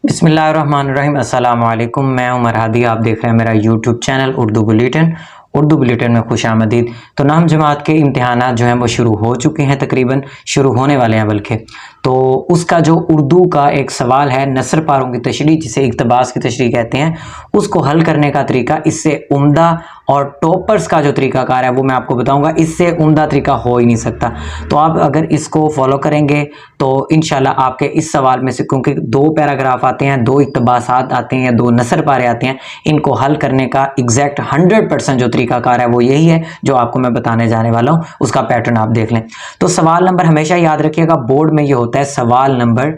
बिस्मिल्लाहिर्रहमानिर्रहीम। अस्सलाम वालेकुम। मैं उमर हादी, आप देख रहे हैं मेरा YouTube channel Urdu bulletin. Urdu bulletin में खुश आमदीद। तो नाम जमात के इम्तिहानात जो हैं वो शुरू हो चुके हैं, तकरीबन शुरू होने वाले हैं बल्कि। तो उसका जो उर्दू का एक सवाल है, नसर पारों की तशरीह जिसे इक़्तिबास की तशरीह कहते हैं, उसको हल करने का तरीका इससे उम्दा और टॉपर्स का जो तरीकाकार है वो मैं आपको बताऊंगा। इससे उम्दा तरीका हो ही नहीं सकता। तो आप अगर इसको फॉलो करेंगे तो इंशाल्लाह आपके इस सवाल में से, क्योंकि दो पैराग्राफ आते हैं, दो इक़्तिबासात आते हैं या दो नसर पारे आते हैं, इनको हल करने का एग्जैक्ट 100% जो तरीकाकार है वो यही है जो आपको मैं बताने जाने वाला हूँ। उसका पैटर्न आप देख लें। तो सवाल नंबर हमेशा याद रखिएगा, बोर्ड में ये होता है सवाल नंबर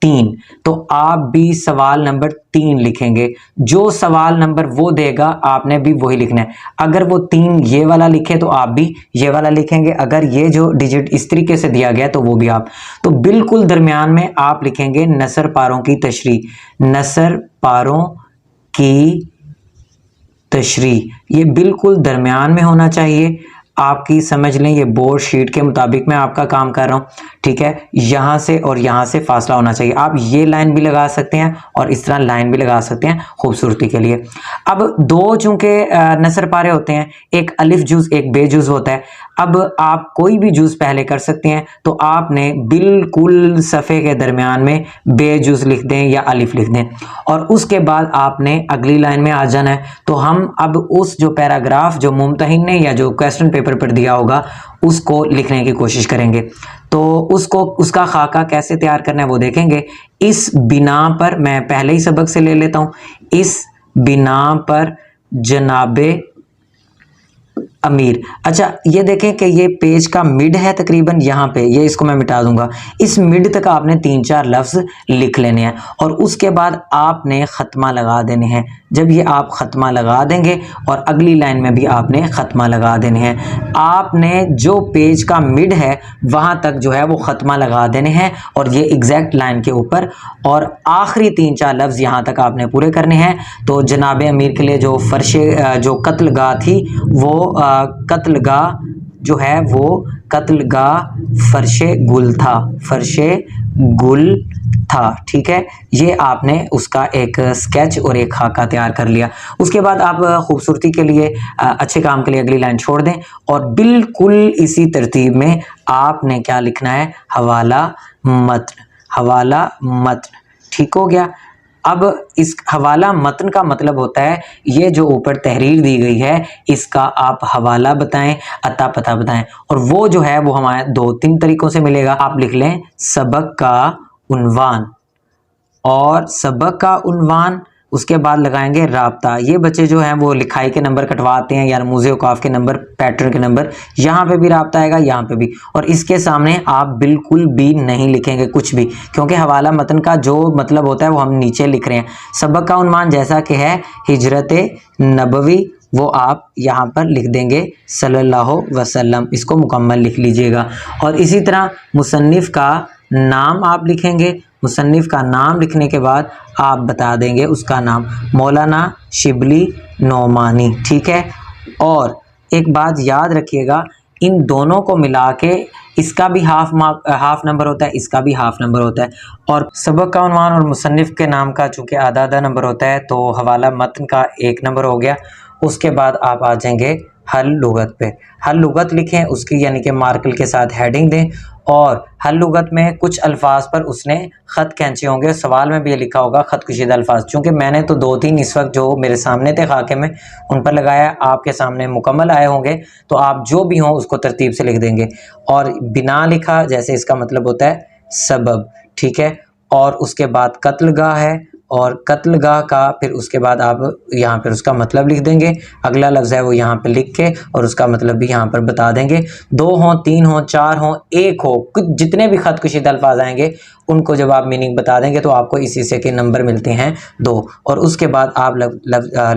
3। तो आप भी सवाल नंबर 3 लिखेंगे। जो सवाल नंबर वो देगा आपने भी वही लिखना है। अगर वो 3 ये वाला लिखे तो आप भी ये वाला लिखेंगे। अगर ये जो डिजिट इस तरीके से दिया गया तो वो भी आप। तो बिल्कुल दरमियान में आप लिखेंगे नसर पारों की तशरीह। नसर पारों की तशरीह ये बिल्कुल दरमियान में होना चाहिए। आपकी समझ लें, ये बोर्ड शीट के मुताबिक मैं आपका काम कर रहा हूँ, ठीक है। यहाँ से और यहाँ से फासला होना चाहिए। आप ये लाइन भी लगा सकते हैं और इस तरह लाइन भी लगा सकते हैं खूबसूरती के लिए। अब दो चूंकि नसर पारे होते हैं, एक अलिफ जुज एक बेजुज होता है। अब आप कोई भी जुज पहले कर सकते हैं, तो आपने बिल्कुल सफ़े के दरमियान में बेजुज लिख दें या अलिफ लिख दें और उसके बाद आपने अगली लाइन में आ जाना है। तो हम अब उस जो पैराग्राफ जो मुमतहिन ने या जो क्वेश्चन पेपर पर दिया होगा उसको लिखने की कोशिश करेंगे। तो उसका खाका कैसे तैयार करना है वो देखेंगे। इस बिना पर, मैं पहले ही सबक से ले लेता हूँ, इस बिना पर जनाबे अमीर। अच्छा ये देखें कि ये पेज का मिड है तकरीबन यहाँ पे, ये इसको मैं मिटा दूंगा। इस मिड तक आपने 3-4 लफ्ज़ लिख लेने हैं और उसके बाद आपने ख़त्मा लगा देने हैं। जब ये आप ख़त्मा लगा देंगे और अगली लाइन में भी आपने ख़त्मा लगा देने हैं। आपने जो पेज का मिड है वहाँ तक जो है वो ख़त्मा लगा देने हैं और ये एग्जैक्ट लाइन के ऊपर, और आखिरी 3-4 लफ्ज़ यहाँ तक आपने पूरे करने हैं। तो जनाब अमीर के लिए जो फर्शे जो कत्लगाह थी वो कत्लगाह जो है वो कत्लगाह फर्शे गुल था, फर्शे गुल था, ठीक है। ये आपने उसका एक स्केच और एक खाका तैयार कर लिया। उसके बाद आप खूबसूरती के लिए, अच्छे काम के लिए अगली लाइन छोड़ दें और बिल्कुल इसी तरतीब में आपने क्या लिखना है, हवाला मतन, हवाला मतन, ठीक हो गया। अब इस हवाला मतन का मतलब होता है ये जो ऊपर तहरीर दी गई है इसका आप हवाला बताएं, अता पता बताएं, और वो जो है वो हमारे 2-3 तरीकों से मिलेगा। आप लिख लें सबक का उन्वान, और सबक का उन्वान उसके बाद लगाएंगे राब्ता। ये बच्चे जो हैं वो लिखाई के नंबर कटवाते हैं या रमूज़े औकाफ के नंबर, पैटर्न के नंबर, यहाँ पे भी राब्ता आएगा, यहाँ पे भी, और इसके सामने आप बिल्कुल भी नहीं लिखेंगे कुछ भी, क्योंकि हवाला मतन का जो मतलब होता है वो हम नीचे लिख रहे हैं। सबक का उन्वान जैसा कि है हिजरत नबवी, वो आप यहाँ पर लिख देंगे सल्लल्लाहु वसल्लम, इसको मुकम्मल लिख लीजिएगा। और इसी तरह मुसन्निफ़ का नाम आप लिखेंगे। मुसन्निफ़ का नाम लिखने के बाद आप बता देंगे उसका नाम, मौलाना शिबली नोमानी, ठीक है। और एक बात याद रखिएगा, इन दोनों को मिला के इसका भी हाफ नंबर होता है, इसका भी हाफ नंबर होता है। और सबक का उन्वान और मुसन्निफ़ के नाम का चूँकि आधा नंबर होता है तो हवाला मतन का 1 नंबर हो गया। उसके बाद आप आ जाएंगे हल लुगत पे। हल लुगत लिखें, उसकी यानी कि मार्कर के साथ हेडिंग दें, और हल लुगत में कुछ अल्फाज पर उसने ख़त खींचे होंगे। सवाल में भी ये लिखा होगा ख़त कुशीदा अल्फाज। चूँकि मैंने तो 2-3 इस वक्त जो मेरे सामने थे खाके में उन पर लगाया, आपके सामने मुकम्मल आए होंगे, तो आप जो भी हों उसको तरतीब से लिख देंगे। और बिना लिखा जैसे इसका मतलब होता है सबब, ठीक है। और उसके बाद कत्लगाह है, और कत्लगाह का फिर उसके बाद आप यहाँ पर उसका मतलब लिख देंगे। अगला लफ्ज़ है वो यहाँ पे लिख के और उसका मतलब भी यहाँ पर बता देंगे। 2 हों, 3 हों, 4 हों, 1 हो, कुछ जितने भी ख़त कुशीदा अल्फाज आएंगे उनको जब आप मीनिंग बता देंगे तो आपको इसी से के नंबर मिलते हैं 2। और उसके बाद आप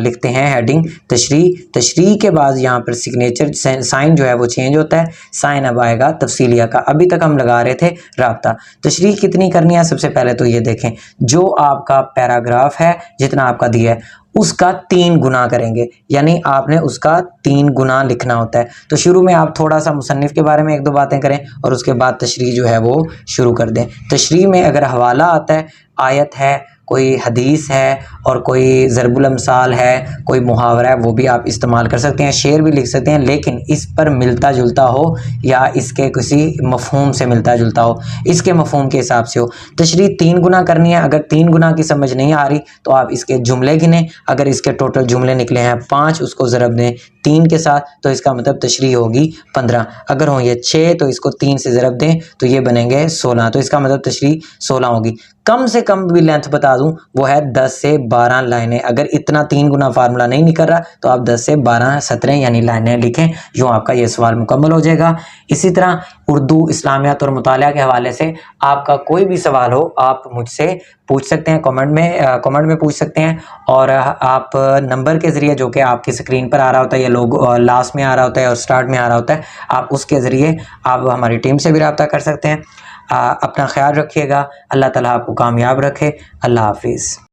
लिखते हैं हेडिंग तशरीह। तशरीह के बाद यहाँ पर सिग्नेचर साइन जो है वो चेंज होता है। साइन अब आएगा तफसीलिया का। अभी तक हम लगा रहे थे राब्ता। तशरीह कितनी करनी है, सबसे पहले तो ये देखें, जो आपका पैराग्राफ है जितना आपका दिया है उसका 3 गुना करेंगे, यानी आपने उसका 3 गुना लिखना होता है। तो शुरू में आप थोड़ा सा मुसन्निफ़ के बारे में 1-2 बातें करें और उसके बाद तशरीह जो है वो शुरू कर दें। तशरीह में अगर हवाला आता है, आयत है, कोई हदीस है और कोई ज़रबुल अमसाल है, कोई मुहावरा है, वो भी आप इस्तेमाल कर सकते हैं। शेर भी लिख सकते हैं, लेकिन इस पर मिलता जुलता हो या इसके किसी मफ़हूम से मिलता जुलता हो, इसके मफ़हूम के हिसाब से हो। तशरीह 3 गुना करनी है। अगर 3 गुना की समझ नहीं आ रही तो आप इसके जुमले गिनें। अगर इसके टोटल जुमले निकले हैं 5, उसको ज़रब दें 3 के साथ, तो इसका मतलब तशरीह होगी 15। अगर हो ये 6 तो इसको 3 से ज़रब दें तो ये बनेंगे 16, तो इसका मतलब तशरीह 16 होगी। कम से कम भी लेंथ बता दूं, वो है 10 से 12 लाइनें। अगर इतना 3 गुना फार्मूला नहीं निकल रहा तो आप 10 से 12 17 यानी लाइनें लिखें, यूँ आपका ये सवाल मुकम्मल हो जाएगा। इसी तरह उर्दू, इस्लामियात और मुतालिया के हवाले से आपका कोई भी सवाल हो, आप मुझसे पूछ सकते हैं, कमेंट में पूछ सकते हैं। और आप नंबर के ज़रिए, जो कि आपकी स्क्रीन पर आ रहा होता है, या लोगो लास्ट में आ रहा होता है और स्टार्ट में आ रहा होता है, आप उसके ज़रिए आप हमारी टीम से भी रब्ता कर सकते हैं। अपना ख्याल रखिएगा। अल्लाह ताला आपको कामयाब रखे। अल्लाह हाफिज़।